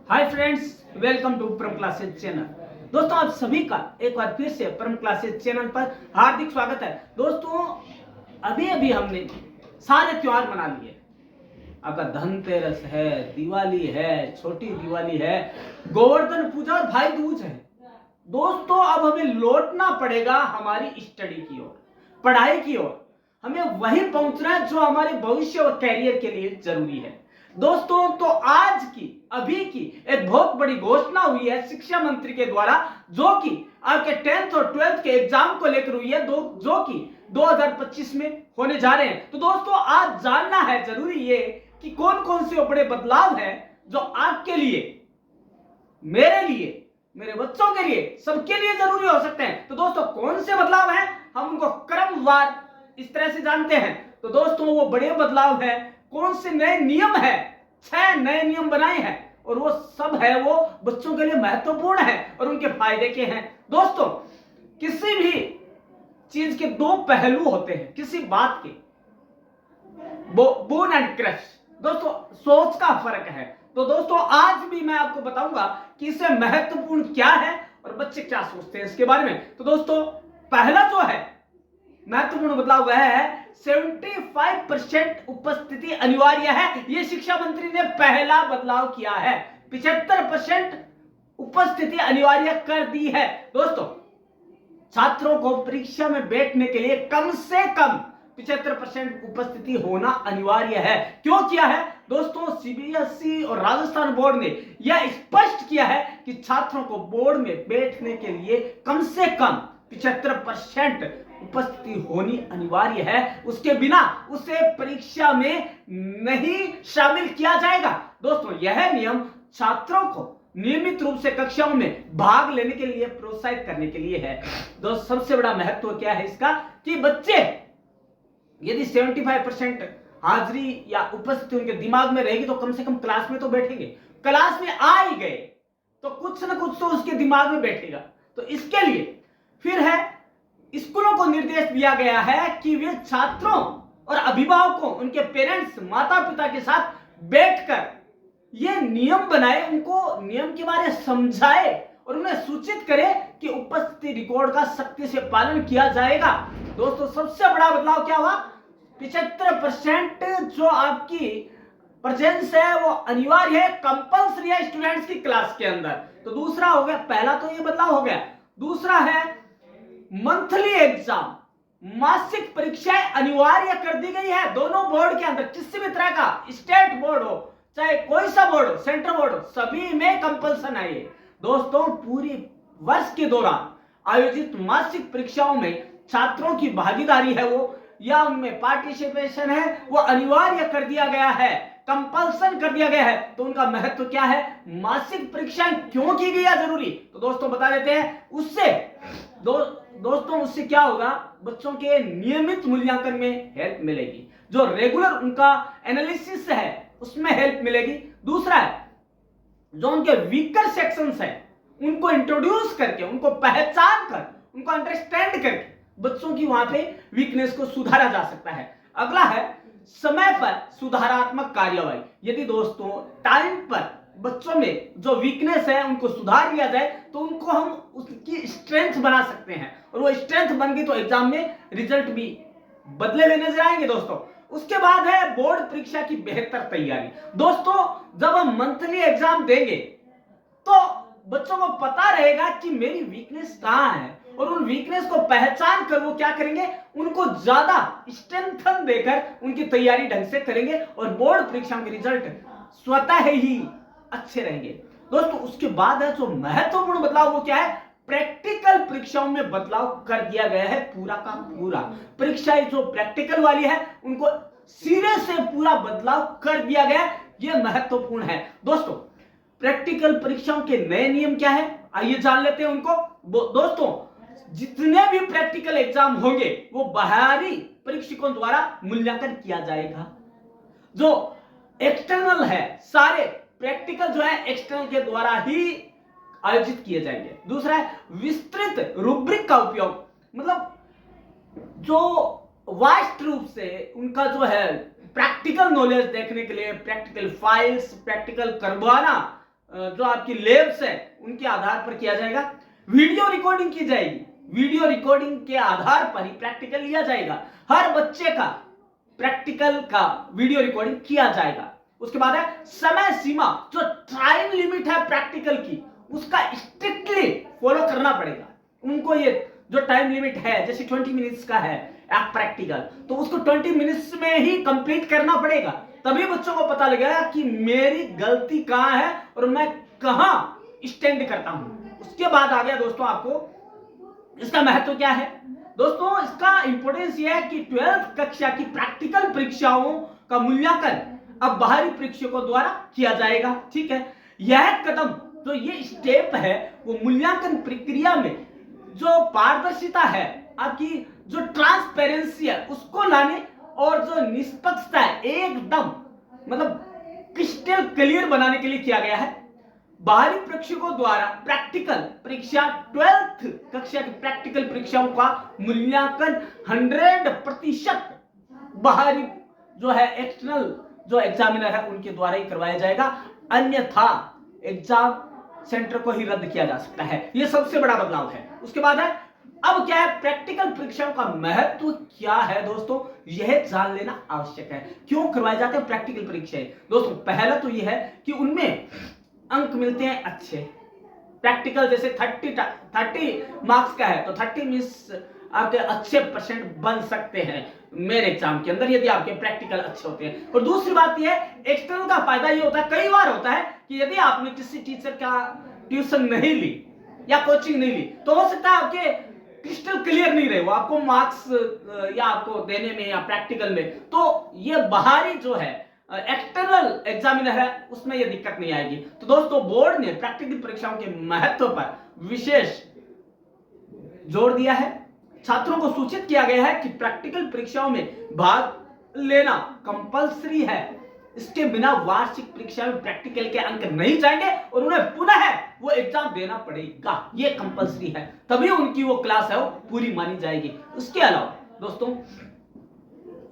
Hi friends, welcome to परम classes channel. दोस्तों, आप सभी का एक बार फिर से परम क्लासेज चैनल पर हार्दिक स्वागत है। दोस्तों, अभी अभी हमने सारे त्योहार मना लिए। आपका धनतेरस है, दिवाली है, छोटी दिवाली है, गोवर्धन पूजा और भाई दूज है। दोस्तों, अब हमें लौटना पड़ेगा हमारी स्टडी की ओर, पढ़ाई की ओर। हमें वहीं पहुंचना है जो हमारे भविष्य और कैरियर के लिए जरूरी है। दोस्तों, तो आज की अभी की एक बहुत बड़ी घोषणा हुई है शिक्षा मंत्री के द्वारा, जो कि आपके 10th और 12th के एग्जाम को लेकर हुई है, जो कि 2025 में होने जा रहे हैं। तो दोस्तों, आज जानना है जरूरी ये कि कौन कौन से बड़े बदलाव हैं जो आपके लिए, मेरे लिए, मेरे बच्चों के लिए, सबके लिए जरूरी हो सकते हैं। तो दोस्तों, कौन से बदलाव हैं, हम उनको क्रमवार इस तरह से जानते हैं। तो दोस्तों, वो बड़े बदलाव है, कौन से नए नियम है, 6 नए नियम बनाए हैं, और वो सब है वो बच्चों के लिए महत्वपूर्ण है और उनके फायदे के हैं। दोस्तों, किसी भी चीज के दो पहलू होते हैं, किसी बात के बोन एंड क्रश। दोस्तों, सोच का फर्क है। तो दोस्तों, आज भी मैं आपको बताऊंगा कि इससे महत्वपूर्ण क्या है और बच्चे क्या सोचते हैं इसके बारे में। तो दोस्तों, पहला जो है महत्वपूर्ण बदलाव वह है 75% उपस्थिति अनिवार्य है। यह शिक्षा मंत्री ने पहला बदलाव किया है, 75% उपस्थिति अनिवार्य कर दी है। दोस्तों, छात्रों को परीक्षा में बैठने के लिए कम से कम 75% उपस्थिति होना अनिवार्य है। क्यों किया है? दोस्तों, सीबीएसई और राजस्थान बोर्ड ने यह स्पष्ट किया है कि छात्रों को बोर्ड में बैठने के लिए कम से कम 75% उपस्थिति होनी अनिवार्य है। उसके बिना उसे परीक्षा में नहीं शामिल किया जाएगा। दोस्तों, यह नियम छात्रों को नियमित रूप से कक्षाओं में भाग लेने के लिए प्रोत्साहित करने के लिए है। दोस्तों, सबसे बड़ा महत्व क्या है इसका कि बच्चे यदि 75% हाजिरी या उपस्थिति उनके दिमाग में रहेगी तो कम से कम क्लास में तो बैठेंगे। क्लास में आ ही गए तो कुछ ना कुछ तो उसके दिमाग में बैठेगा। तो इसके लिए फिर है, स्कूलों को निर्देश दिया गया है कि वे छात्रों और अभिभावकों, उनके पेरेंट्स, माता पिता के साथ बैठकर ये नियम बनाए, उनको नियम के बारे में समझाए और उन्हें सूचित करे कि उपस्थिति रिकॉर्ड का सख्ती से पालन किया जाएगा। दोस्तों, सबसे बड़ा बदलाव क्या हुआ? 75% जो आपकी प्रेजेंस है वो अनिवार्य है, कंपल्सरी है स्टूडेंट्स की क्लास के अंदर। तो दूसरा हो गया, पहला तो ये बदलाव हो गया। दूसरा है मंथली एग्जाम, मासिक परीक्षाएं अनिवार्य कर दी गई है दोनों बोर्ड के अंदर। किसी भी तरह का स्टेट बोर्ड हो चाहे कोई सा बोर्ड हो, सेंट्रल बोर्ड हो, सभी में कंपल्सन है ये। दोस्तों, पूरी वर्ष के दौरान आयोजित मासिक परीक्षाओं में छात्रों की भागीदारी है वो या उनमें पार्टिसिपेशन है वो अनिवार्य कर दिया गया है, कंपल्सन कर दिया गया है। तो उनका महत्व क्या है, मासिक परीक्षाएं क्यों की गई है जरूरी, तो दोस्तों बता देते हैं। उससे दोस्तों उससे क्या होगा, बच्चों के नियमित मूल्यांकन में हेल्प मिलेगी, जो रेगुलर उनका एनालिसिस है उसमें हेल्प मिलेगी। दूसरा है, जो उनके वीकर सेक्शंस है उनको इंट्रोड्यूस करके, उनको पहचान कर, उनको अंडरस्टैंड करके बच्चों की वहां पे वीकनेस को सुधारा जा सकता है। अगला है समय पर सुधारात्मक कार्यवाही। यदि दोस्तों टाइम पर बच्चों में जो वीकनेस है उनको सुधार लिया जाए तो उनको हम उसकी स्ट्रेंथ बना सकते हैं, और वो स्ट्रेंथ बन गई तो एग्जाम में रिजल्ट भी बदले हुए नजर आएंगे। दोस्तों, उसके बाद है बोर्ड परीक्षा की बेहतर तैयारी। दोस्तों, जब हम मंथली एग्जाम देंगे तो बच्चों को पता रहेगा कि मेरी वीकनेस कहां है, और उन वीकनेस को पहचान कर वो क्या करेंगे, उनको ज्यादा स्ट्रेंथन देकर उनकी तैयारी ढंग से करेंगे और बोर्ड परीक्षा के रिजल्ट स्वतः ही अच्छे रहेंगे। दोस्तों, उसके बाद है जो महत्वपूर्ण बदलाव वो क्या है, प्रैक्टिकल परीक्षाओं में बदलाव कर दिया गया है। पूरा का पूरा परीक्षाएं जो प्रैक्टिकल वाली है उनको सिरे से पूरा बदलाव कर दिया गया है। यह महत्वपूर्ण है। दोस्तों, प्रैक्टिकल परीक्षाओं के नए नियम क्या है, आइए जान लेते हैं उनको। दोस्तों, जितने भी प्रैक्टिकल एग्जाम होंगे वो बाहरी परीक्षकों द्वारा मूल्यांकन किया जाएगा। जो एक्सटर्नल है, सारे प्रैक्टिकल जो है एक्सटर्नल के द्वारा ही आयोजित किए जाएंगे। दूसरा है विस्तृत रूब्रिक का उपयोग, मतलब जो वास्ट रूप से उनका जो है प्रैक्टिकल नॉलेज देखने के लिए प्रैक्टिकल फाइल्स, प्रैक्टिकल करवाना, जो आपकी लैब्स है उनके आधार पर किया जाएगा। वीडियो रिकॉर्डिंग की जाएगी, वीडियो रिकॉर्डिंग के आधार पर ही प्रैक्टिकल लिया जाएगा। हर बच्चे का प्रैक्टिकल का वीडियो रिकॉर्डिंग किया जाएगा। उसके बाद है समय सीमा, जो टाइम लिमिट है प्रैक्टिकल की उसका स्ट्रिक्टली फॉलो करना पड़ेगा उनको। ये जो टाइम लिमिट है जैसे 20 मिनट्स का है एक प्रैक्टिकल, तो उसको 20 मिनट्स में ही कंप्लीट करना पड़ेगा, तभी बच्चों को पता लगेगा कि मेरी गलती कहां है और मैं कहां स्टैंड करता हूं। उसके बाद आ गया दोस्तों आपको इसका महत्व क्या है। दोस्तों इसका इंपॉर्टेंस यह है कि 12th कक्षा की प्रैक्टिकल परीक्षाओं का मूल्यांकन अब बाहरी परीक्षकों द्वारा किया जाएगा। ठीक है, यह कदम जो ये स्टेप है वो मूल्यांकन प्रक्रिया में जो पारदर्शिता है, आपकी जो ट्रांसपेरेंसी है उसको लाने और जो निष्पक्षता है एकदम मतलब क्रिस्टल क्लियर बनाने के लिए किया गया है। बाहरी परीक्षकों द्वारा प्रैक्टिकल परीक्षा 12th कक्षा की प्रैक्टिकल परीक्षाओं का मूल्यांकन 100% बाहरी जो है एक्सटर्नल जो एग्जामिनर है उनके द्वारा ही करवाया जाएगा, अन्यथा एग्जाम सेंटर को ही रद्द किया जा सकता है। यह सबसे बड़ा बदलाव है। उसके बाद है अब क्या है प्रैक्टिकल परीक्षाओं का महत्व क्या है दोस्तों, यह जान लेना आवश्यक है। क्यों करवाए जाते हैं प्रैक्टिकल परीक्षाएं दोस्तों? पहला तो यह है कि उनमें अंक मिलते हैं अच्छे। प्रैक्टिकल जैसे 30 मार्क्स का है तो 30 मीन्स आपके अच्छे परसेंट बन सकते हैं मेरे एग्जाम के अंदर यदि आपके प्रैक्टिकल अच्छे होते हैं। और दूसरी बात यह है एक्सटर्नल का फायदा ये होता है, कई बार होता है कि यदि आपने किसी टीचर का ट्यूशन नहीं ली या कोचिंग नहीं ली तो हो सकता है आपके क्रिस्टल क्लियर नहीं रहे वो आपको मार्क्स या आपको देने में या प्रैक्टिकल में, तो ये बाहरी जो है एक्सटर्नल एग्जामिनर है उसमें ये दिक्कत नहीं आएगी। तो दोस्तों बोर्ड ने प्रैक्टिकल परीक्षाओं के महत्व पर विशेष जोर दिया है। छात्रों को सूचित किया गया है कि प्रैक्टिकल परीक्षाओं में भाग लेना कंपलसरी है। इसके बिना वार्षिक परीक्षा में प्रैक्टिकल के अंक नहीं जाएंगे और उन्हें पुनः वो एग्जाम देना पड़ेगा। ये कंपलसरी है, तभी उनकी वो क्लास है वो पूरी मानी जाएगी। उसके अलावा दोस्तों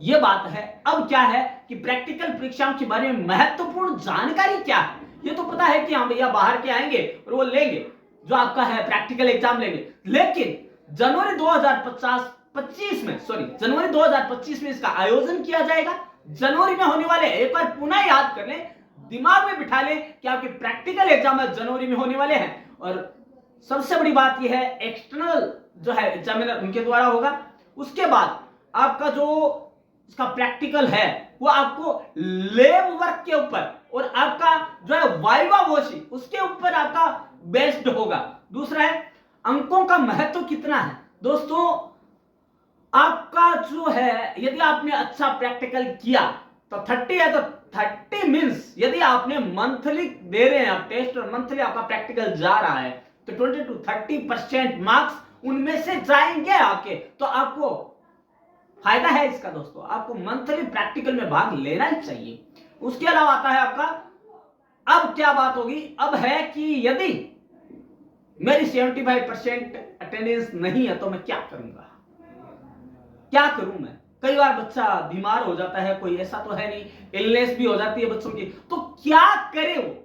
ये बात है अब क्या है कि प्रैक्टिकल परीक्षाओं के बारे में महत्वपूर्ण जानकारी क्या है। ये तो पता है कि हाँ भैया बाहर के आएंगे और वो लेंगे जो आपका है प्रैक्टिकल एग्जाम लेंगे, लेकिन जनवरी 2025 में इसका आयोजन किया जाएगा। जनवरी में होने वाले, एक बार पुनः याद कर लें, दिमाग में बिठा लें कि आपके प्रैक्टिकल एग्जाम जनवरी में होने वाले हैं। और सबसे बड़ी बात यह है एक्सटर्नल जो है एग्जामिनर उनके द्वारा होगा। उसके बाद आपका जो इसका प्रैक्टिकल है वो आपको लैब वर्क के ऊपर और आपका जो है वाइवा वॉशी उसके ऊपर आपका बेस्ड होगा। दूसरा है अंकों का महत्व कितना है दोस्तों। आपका जो है यदि आपने अच्छा प्रैक्टिकल किया तो 30 है, तो 30 मींस यदि आपने मंथली दे रहे हैं आप टेस्ट और मंथली आपका प्रैक्टिकल जा रहा है तो 20 to 30% मार्क्स उनमें से जाएंगे आपके, तो आपको फायदा है इसका दोस्तों। आपको मंथली प्रैक्टिकल में भाग लेना ही चाहिए। उसके अलावा आता है आपका अब क्या बात होगी, अब है कि यदि मेरी 75% अटेंडेंस नहीं है तो मैं क्या करूंगा, क्या करूं मैं। कई बार बच्चा बीमार हो जाता है, कोई ऐसा तो है नहीं, इलनेस भी हो जाती है बच्चों की, तो क्या करे वो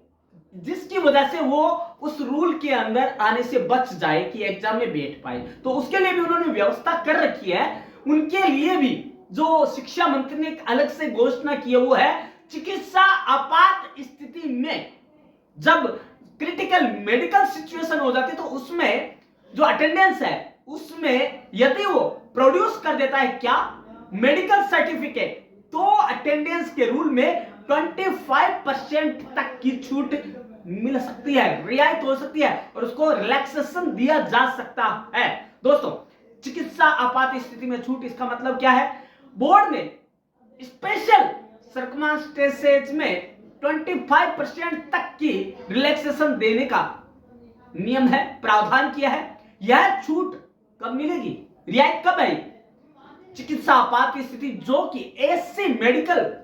जिसकी वजह से वो उस रूल के अंदर आने से बच जाए कि एग्जाम में बैठ पाए। तो उसके लिए भी उन्होंने व्यवस्था कर रखी है। उनके लिए भी जो शिक्षा मंत्री ने एक अलग से घोषणा की है वो है चिकित्सा आपात स्थिति में जब क्रिटिकल मेडिकल सिचुएशन हो जाती है तो उसमें जो अटेंडेंस है उसमें यदि वो प्रोड्यूस कर देता है क्या मेडिकल सर्टिफिकेट, तो अटेंडेंस के रूल में 25% तक की छूट मिल सकती है, रियायत हो सकती है और उसको रिलैक्सेशन दिया जा सकता है। दोस्तों चिकित्सा आपात स्थिति में छूट, इसका मतलब क्या है, बोर्ड ने स्पेशल सर्कमस्टेंसेस में 25% तक की रिलैक्सेशन देने का नियम है, प्रावधान किया है। यह छूट कब मिलेगी, रियायत कब है, चिकित्सा आपात स्थिति जो कि ऐसी मेडिकल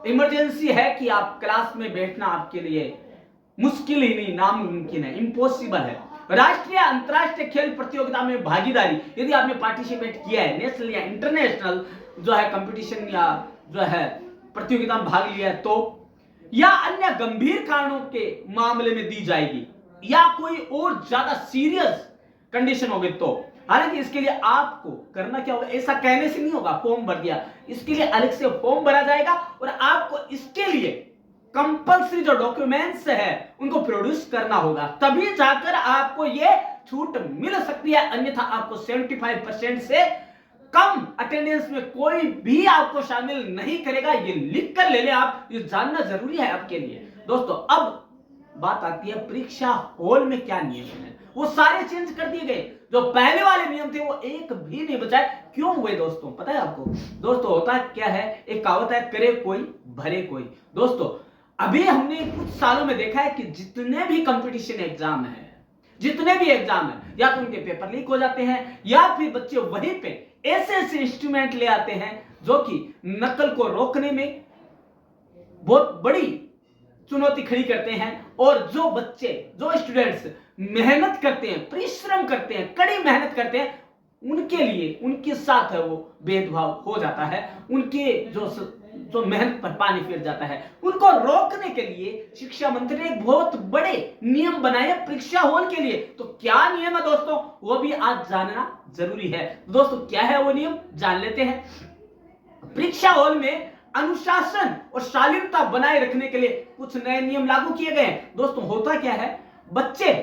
इमरजेंसी है कि आप क्लास में बैठना आपके लिए मुश्किल ही नहीं नामुमकिन है, इम्पॉसिबल है। राष्ट्रीय अंतरराष्ट्रीय खेल प्रतियोगिता में भागीदारी यदि आपने पार्टिसिपेट किया है, नेशनल या इंटरनेशनल जो है कंपटीशन या जो है प्रतियोगिता में भाग लिया है, तो या अन्य गंभीर कारणों के मामले में दी जाएगी, या कोई और ज्यादा सीरियस कंडीशन होगी तो। हालांकि इसके लिए आपको करना क्या होगा, ऐसा कहने से नहीं होगा फॉर्म भर दिया, इसके लिए अलग से फॉर्म भरा जाएगा और आपको इसके लिए कंपल्सरी जो डॉक्यूमेंट्स है उनको प्रोड्यूस करना होगा, तभी जाकर आपको यह छूट मिल सकती है। अन्यथा आपको 75% से कम अटेंडेंस में कोई भी आपको शामिल नहीं करेगा। ये लिख कर ले ले आप, ये जानना जरूरी है आपके लिए। दोस्तों अब बात आती है परीक्षा हॉल में क्या नियम है, वो सारे चेंज कर दिए गए। जो पहले वाले नियम थे वो एक भी नहीं बचाए। क्यों हुए दोस्तों, पता है आपको? दोस्तों होता क्या है, एक कहावत है, करे कोई भरे कोई। दोस्तों अभी हमने कुछ सालों में देखा है कि जितने भी कंपटीशन एग्जाम है, जितने भी एग्जाम है, या तो उनके पेपर लीक हो जाते हैं या फिर बच्चे वहीं पे ऐसे ऐसे इंस्ट्रूमेंट ले आते हैं जो कि नकल को रोकने में बहुत बड़ी चुनौती खड़ी करते हैं। और जो बच्चे, जो स्टूडेंट्स मेहनत करते हैं, परिश्रम करते हैं, कड़ी मेहनत करते हैं, उनके लिए, उनके साथ है वो भेदभाव हो जाता है, उनके जो मेहनत पर पानी फिर जाता है। उनको रोकने के लिए शिक्षा मंत्री ने एक बहुत बड़े नियम बनाए परीक्षा हॉल के लिए। तो क्या नियम है दोस्तों, वो भी आज जानना जरूरी है। दोस्तों क्या है वो नियम, जान लेते हैं। परीक्षा हॉल में अनुशासन और शालीनता बनाए रखने के लिए कुछ नए नियम लागू किए गए हैं। दोस्तों होता क्या है, बच्चे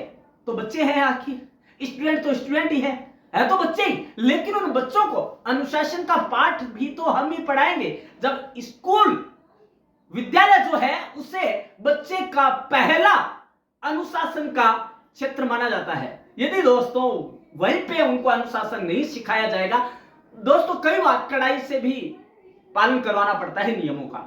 तो बच्चे हैं, आखिर स्टूडेंट तो स्टूडेंट ही है तो बच्चे ही, लेकिन उन बच्चों को अनुशासन का पाठ भी तो हम ही पढ़ाएंगे। जब स्कूल, विद्यालय जो है उसे बच्चे का पहला अनुशासन का क्षेत्र माना जाता है। यदि दोस्तों वहीं पे उनको अनुशासन नहीं सिखाया जाएगा, दोस्तों कई बार कड़ाई से भी पालन करवाना पड़ता है नियमों का,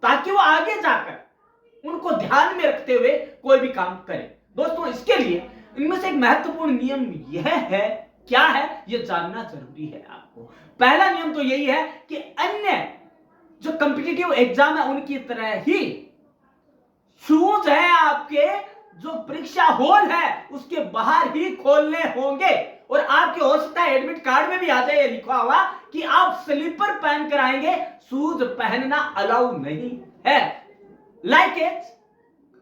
ताकि वो आगे जाकर उनको ध्यान में रखते हुए कोई भी काम करे। दोस्तों इसके लिए इनमें से एक महत्वपूर्ण नियम यह है, क्या है ये जानना जरूरी है आपको। पहला नियम तो यही है कि अन्य जो कॉम्पिटिटिव एग्जाम है उनकी तरह ही शूज है आपके, जो परीक्षा हॉल है उसके बाहर ही खोलने होंगे। और आपके हो सकता है एडमिट कार्ड में भी आ जाए लिखा हुआ कि आप स्लीपर पहन कर आएंगे, शूज पहनना अलाउ नहीं है। Like it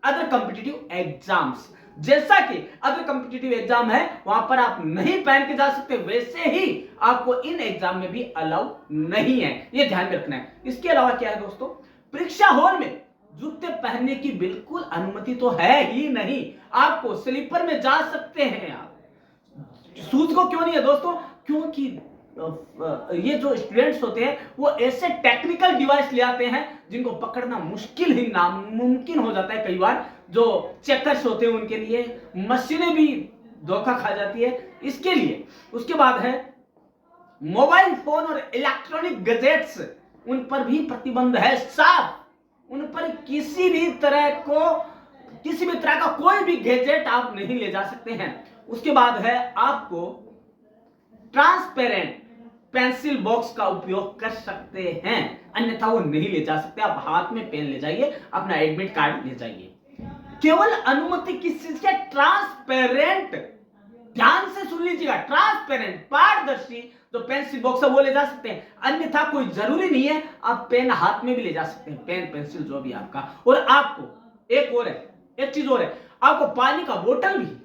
other competitive exams, जैसा कि अदर कॉम्पिटिटिव एग्जाम है वहां पर आप नहीं पहन के जा सकते, वैसे ही आपको इन एग्जाम में भी अलाउ नहीं है, ये ध्यान में रखना है। इसके अलावा क्या है दोस्तों, परीक्षा हॉल में जूते पहनने की बिल्कुल अनुमति तो है ही नहीं। आपको स्लीपर में जा सकते हैं आप, शूज को क्यों नहीं है दोस्तों, क्योंकि ये जो स्टूडेंट्स होते हैं वो ऐसे टेक्निकल डिवाइस ले आते हैं जिनको पकड़ना मुश्किल ही नामुमकिन हो जाता है। कई बार जो चेकर्स होते हैं उनके लिए मशीनें भी धोखा खा जाती है, इसके लिए। उसके बाद है मोबाइल फोन और इलेक्ट्रॉनिक गैजेट्स, उन पर भी प्रतिबंध है साफ। उन पर किसी भी तरह का कोई भी गैजेट आप नहीं ले जा सकते हैं। उसके बाद है आपको ट्रांसपेरेंट पेंसिल बॉक्स का उपयोग कर सकते हैं, अन्यथा वो नहीं ले जा सकते। आप हाथ में पेन ले जाइए, अपना एडमिट कार्ड ले जाइए। केवल अनुमति किस चीज के, ट्रांसपेरेंट, ध्यान से सुन लीजिएगा, ट्रांसपेरेंट पारदर्शी जो पेंसिल बॉक्स है वो ले जा सकते हैं, अन्यथा कोई जरूरी नहीं है आप पेन हाथ में भी ले जा सकते हैं, पेन पेंसिल जो भी आपका। और आपको एक चीज और है, आपको पानी का बोतल भी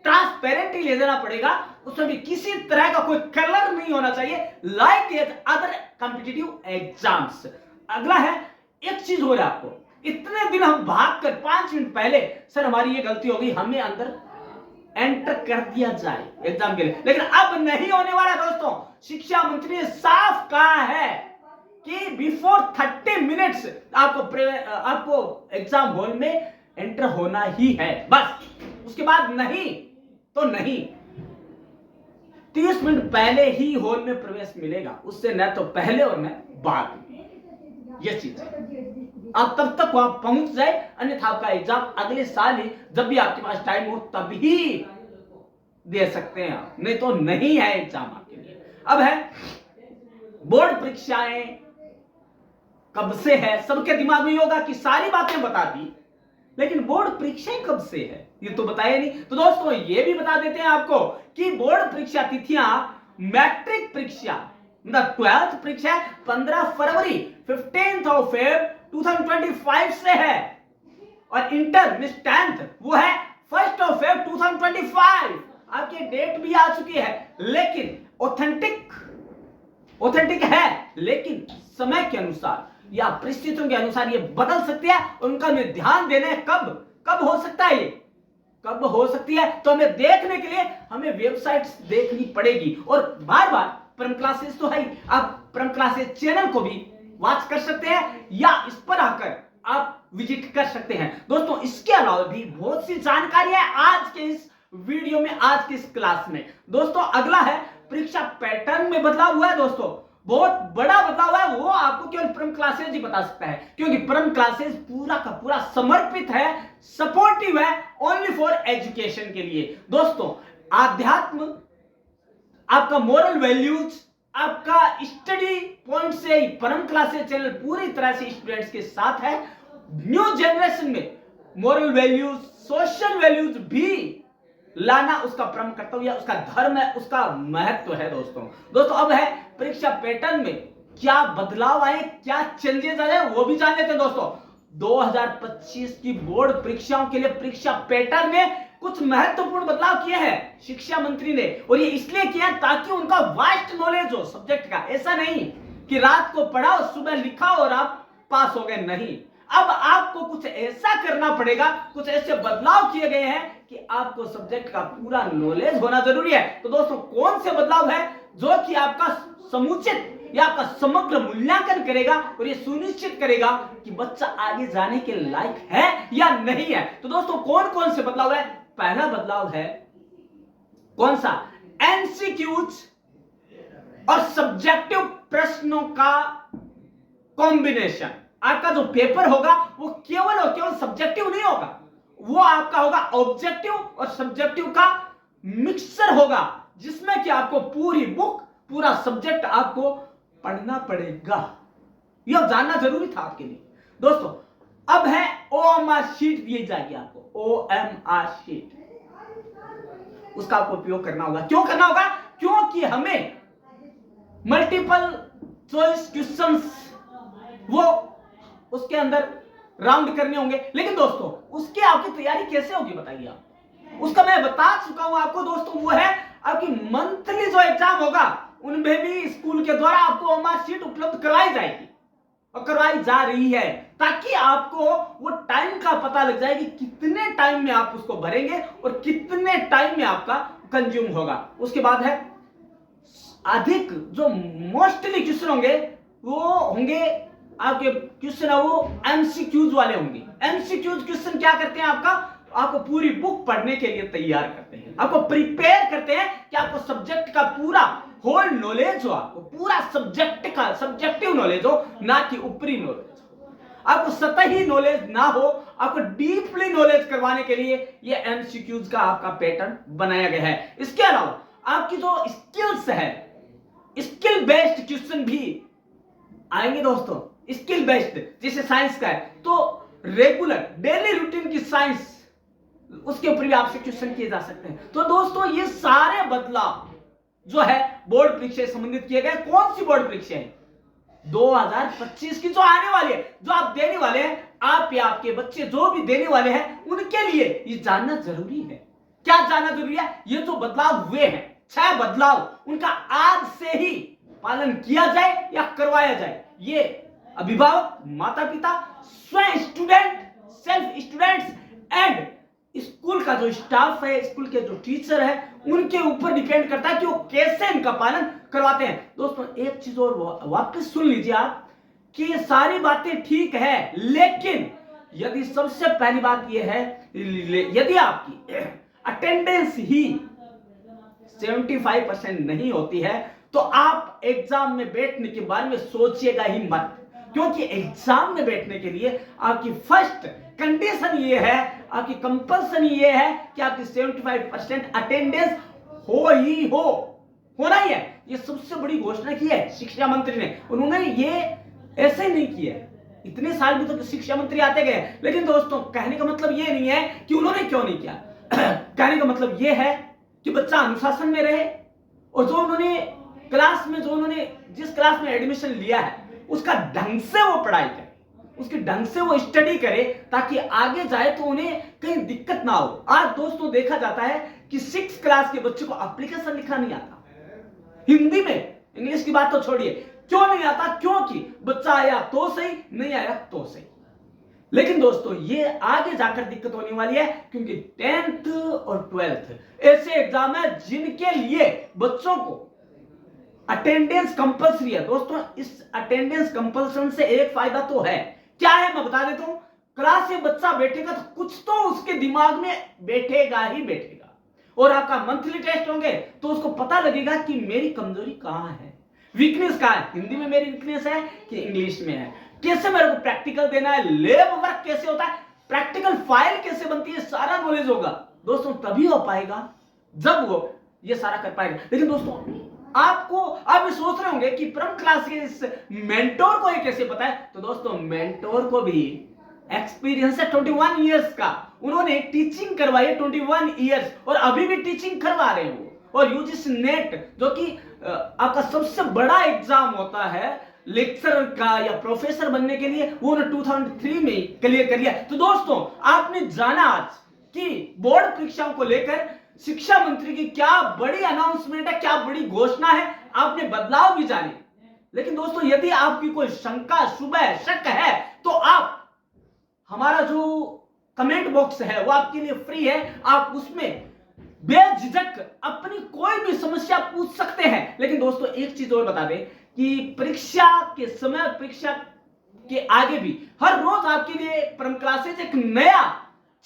ट्रांसपेरेंट ही ले जाना पड़ेगा, उसमें भी किसी तरह का कोई कलर नहीं होना चाहिए, like eight other competitive exams. अगला है, एक चीज हो रहा है आपको, इतने दिन हम भागकर 5 मिनट पहले सर हमारी ये गलती हो गई, हमें अंदर एंटर कर दिया जाए एग्जाम के लिए, लेकिन अब नहीं होने वाला दोस्तों। शिक्षा मंत्री ने साफ कहा है कि बिफोर 30 मिनट्स आपको एग्जाम हॉल में एंटर होना ही है, बस। उसके बाद नहीं तो नहीं, 30 मिनट पहले ही हॉल में प्रवेश मिलेगा, उससे न तो पहले और न बाद में। यह चीज आप तब तक वहां पहुंच जाए, अन्यथा आपका एग्जाम अगले साल ही, जब भी आपके पास टाइम हो तभी दे सकते हैं आप, नहीं तो नहीं है एग्जाम आपके लिए। अब है बोर्ड परीक्षाएं कब से है, सबके दिमाग में होगा कि सारी बातें बता दी, लेकिन बोर्ड परीक्षाएं कब से है ये तो बताया नहीं। तो दोस्तों ये भी बता देते हैं आपको कि बोर्ड परीक्षा तिथियां, मैट्रिक परीक्षा मतलब 12th परीक्षा 15 फरवरी 15th of Feb 2025 से है, और इंटर मींस 10th वो है 1 Feb 2025। आपकी डेट भी आ चुकी है, लेकिन ऑथेंटिक है, लेकिन समय के अनुसार या परिस्थितियों के अनुसार ये बदल सकती है, और उनका हमें ध्यान देना है। कब हो सकता है, ये कब हो सकती है, तो हमें देखने के लिए हमें वेबसाइट्स देखनी पड़ेगी। और बार बार परम क्लासेस तो है ही, आप परम क्लासेस चैनल को भी वॉच कर सकते हैं या इस पर आकर आप विजिट कर सकते हैं। दोस्तों इसके अलावा भी बहुत सी जानकारी है आज के इस वीडियो में, आज की इस क्लास में। दोस्तों अगला है परीक्षा पैटर्न में बदलाव हुआ है। दोस्तों बहुत बड़ा बदलाव है, वो आपको केवल परम क्लासेस ही बता सकता है, क्योंकि परम क्लासेस पूरा का पूरा समर्पित है, सपोर्टिव है, ओनली फॉर एजुकेशन के लिए। दोस्तों आध्यात्म, आपका मोरल वैल्यूज, आपका स्टडी पॉइंट से ही परम क्लासेस चैनल पूरी तरह से स्टूडेंट्स के साथ है। न्यू जनरेशन में मोरल वैल्यूज, सोशल वैल्यूज भी लाना उसका परम कर्तव्य, उसका धर्म है, उसका महत्व है। दोस्तों अब है परीक्षा पैटर्न में क्या बदलाव आए, क्या चेंजेस आए, वो भी जान लेते हैं। दोस्तों 2025 की बोर्ड परीक्षाओं के लिए परीक्षा पैटर्न में कुछ महत्वपूर्ण बदलाव किए हैं शिक्षा मंत्री ने, और ये इसलिए किया ताकि उनका वास्ट नॉलेज हो सब्जेक्ट का। ऐसा नहीं कि रात को पढ़ा और सुबह लिखा और आप पास हो गए, नहीं। अब आपको कुछ ऐसा करना पड़ेगा, कुछ ऐसे बदलाव किए गए हैं कि आपको सब्जेक्ट का पूरा नॉलेज होना जरूरी है। तो दोस्तों कौन से बदलाव है जो कि आपका समुचित या आपका समग्र मूल्यांकन करेगा और ये सुनिश्चित करेगा कि बच्चा आगे जाने के लायक है या नहीं है। तो दोस्तों कौन कौन से बदलाव है? पहला बदलाव है कौन सा? एमसीक्यूज और सब्जेक्टिव प्रश्नों का कॉम्बिनेशन। आपका जो पेपर होगा वो केवल और केवल सब्जेक्टिव नहीं होगा, वो आपका होगा ऑब्जेक्टिव और सब्जेक्टिव का मिक्सचर होगा, जिसमें कि आपको पूरी बुक, पूरा सब्जेक्ट आपको पढ़ना पड़ेगा। यह जानना जरूरी था आपके लिए। दोस्तों अब है ओएमआर शीट दी जाएगी आपको, ओएमआर शीट, उसका आपको उपयोग करना होगा। क्यों करना होगा? क्योंकि हमें मल्टीपल चॉइस क्वेश्चंस वो उसके अंदर राउंड करने होंगे। लेकिन दोस्तों उसकी आपकी तैयारी कैसे होगी बताइए आप? उसका मैं बता चुका हूं आपको। दोस्तों वो है आपकी मंथली जो एग्जाम होगा, उनमें भी स्कूल के द्वारा आपको ओएमआर शीट उपलब्ध करवाई जाएगी और करवाई जा रही है, ताकि आपको वो टाइम का पता लग जाए कि कितने टाइम में आप उसको भरेंगे और कितने टाइम में आपका कंज्यूम होगा। उसके बाद है अधिक जो मोस्टली क्वेश्चन होंगे वो होंगे आपके क्वेश्चन है वो एमसीक्यूज वाले होंगे। एमसीक्यूज क्वेश्चन क्या करते हैं? आपको पूरी बुक पढ़ने के लिए तैयार करते हैं, आपको प्रिपेयर करते हैं कि आपको सब्जेक्ट का पूरा होल नॉलेज हो, आपको पूरा सब्जेक्ट का सब्जेक्टिव नॉलेज हो, ना कि ऊपरी नॉलेज हो। आपको सतही नॉलेज ना हो, आपको डीपली नॉलेज करवाने के लिए ये एमसीक्यूज का आपका पैटर्न बनाया गया है। इसके अलावा आपकी जो स्किल्स है, स्किल बेस्ड क्वेश्चन भी आएंगे। दोस्तों स्किल बेस्ड जैसे साइंस का है तो रेगुलर डेली रूटीन की साइंस, उसके ऊपर भी आपसे क्वेश्चन किए जा सकते हैं। तो दोस्तों ये सारे बदलाव जो है बोर्ड परीक्षा से संबंधित किए गए। कौन सी बोर्ड परीक्षा है? 2025 की जो आने वाली है, जो आप देने वाले हैं, आप या आपके बच्चे जो भी देने वाले हैं, उनके लिए ये जानना जरूरी है। क्या जानना जरूरी है? ये जो बदलाव हुए हैं 6 बदलाव, उनका आज से ही पालन किया जाए या करवाया जाए। ये अभिभावक, माता पिता, स्वयं student, self students and school का जो स्टाफ है, स्कूल के जो टीचर है, उनके ऊपर डिपेंड करता है कि वो कैसे इनका पालन करवाते हैं। दोस्तों एक चीज और वापस सुन लीजिए आप कि ये सारी बातें ठीक है, लेकिन यदि सबसे पहली बात यह है, यदि आपकी अटेंडेंस ही 75% नहीं होती है तो आप एग्जाम में बैठने के बारे में सोचिएगा ही मत, क्योंकि एग्जाम में बैठने के लिए आपकी फर्स्ट कंडीशन ये है, आपकी कंपल्सन ये है कि आपकी 75% अटेंडेंस हो ही होना ही है। ये सबसे बड़ी घोषणा की है शिक्षा मंत्री ने। उन्होंने ये ऐसे नहीं किया, इतने साल भी तो शिक्षा मंत्री आते गए, लेकिन दोस्तों कहने का मतलब ये नहीं है कि उन्होंने क्यों नहीं किया। कहने का मतलब ये है कि बच्चा अनुशासन में रहे और जो उन्होंने क्लास में, जो उन्होंने जिस क्लास में एडमिशन लिया है उसका ढंग से वो पढ़ाई करे, उसके ढंग से वो स्टडी करे ताकि आगे जाए तो उन्हें कहीं दिक्कत ना हो। आज दोस्तों देखा जाता है कि 6 क्लास के बच्चे को एप्लीकेशन लिखना नहीं आता हिंदी में, इंग्लिश की बात तो छोड़िए। क्यों नहीं आता? क्योंकि बच्चा आया तो सही, नहीं आया तो सही। लेकिन दोस्तों ये आगे जाकर दिक्कत होने वाली है, क्योंकि 10th और 12th ऐसे एग्जाम है जिनके लिए बच्चों को अटेंडेंस कंपलसरी है। दोस्तों इस अटेंडेंस कंपल्सन से एक फायदा तो है, क्या है मैं बता देता हूं। क्लास में बच्चा बैठेगा तो कुछ तो उसके दिमाग में बैठेगा ही बैठेगा, और आपका मंथली टेस्ट होंगे तो उसको पता लगेगा कि मेरी कमजोरी कहां है, वीकनेस कहां है। हिंदी में मेरी वीकनेस है कि इंग्लिश में है, कैसे मेरे को प्रैक्टिकल देना है, लैब वर्क कैसे होता है, प्रैक्टिकल फाइल कैसे बनती है, सारा नॉलेज होगा। दोस्तों तभी हो पाएगा जब वो ये सारा कर पाएगा। लेकिन दोस्तों आप भी सोच रहे होंगे कि प्रथम क्लास के इस मेंटोर को ये कैसे पता है। तो दोस्तों मेंटोर को भी एक्सपीरियंस है 21 इयर्स का, उन्होंने टीचिंग करवाई है 21 इयर्स, और अभी भी टीचिंग करवा रहे हो। और यूजीसी नेट जो कि आपका सबसे बड़ा एग्जाम होता है लेक्चरर का या प्रोफेसर बनने के लिए, वो 2003 में क्लियर कर लिया। तो दोस्तों आपने जाना आज कि बोर्ड परीक्षाओं को लेकर शिक्षा मंत्री की क्या बड़ी अनाउंसमेंट है, क्या बड़ी घोषणा है, आपने बदलाव भी जाने। लेकिन दोस्तों यदि आपकी कोई शंका, शुबह, शक है तो आप हमारा जो कमेंट बॉक्स है वो आपके लिए फ्री है, आप उसमें बेझिझक अपनी कोई भी समस्या पूछ सकते हैं। लेकिन दोस्तों एक चीज और बता दें कि परीक्षा के समय, परीक्षा के आगे भी हर रोज आपके लिए परम क्लासेज एक नया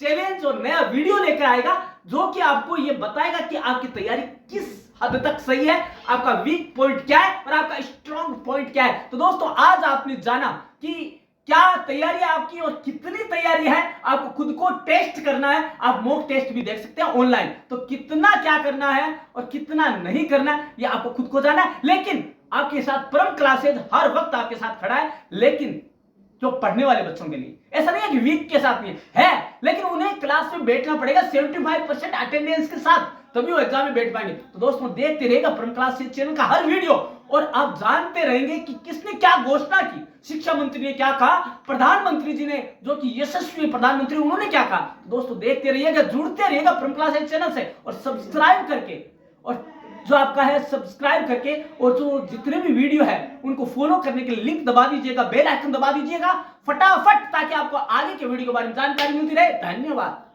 चैलेंज और नया वीडियो लेकर आएगा, जो कि आपको यह बताएगा कि आपकी तैयारी किस हद तक सही है, आपका वीक पॉइंट क्या है और आपका स्ट्रॉन्ग पॉइंट क्या है। तो दोस्तों आज आपने जाना कि क्या तैयारी है आपकी और कितनी तैयारी है, आपको खुद को टेस्ट करना है। आप मॉक टेस्ट भी देख सकते हैं ऑनलाइन, तो कितना क्या करना है और कितना नहीं करना है ये आपको खुद को जाना है। लेकिन आपके साथ परम क्लासेज हर वक्त आपके साथ खड़ा है, लेकिन जो पढ़ने वाले बच्चों के लिए ऐसा नहीं है कि वीक के साथ नहीं है, लेकिन उन्हें क्लास में बैठना पड़ेगा 75% अटेंडेंस के साथ, तभी वो एग्जाम में बैठ पाएंगे। तो दोस्तों देखते रहेगा परम क्लासेज चैनल का हर वीडियो, और आप जानते रहेंगे कि किसने क्या घोषणा की, शिक्षा मंत्री ने क्या कहा, प्रधानमंत्री जी ने जो कि यशस्वी प्रधानमंत्री उन्होंने क्या कहा। दोस्तों देखते रहिएगा, जुड़ते रहिएगा परम क्लासेज चैनल से, और सब्सक्राइब करके, और जो आपका है सब्सक्राइब करके, और जो जितने भी वीडियो है उनको फॉलो करने के लिए लिंक दबा दीजिएगा, बेल आइकन दबा दीजिएगा फटाफट, ताकि आपको आगे के वीडियो के बारे में जानकारी मिलती रहे। धन्यवाद।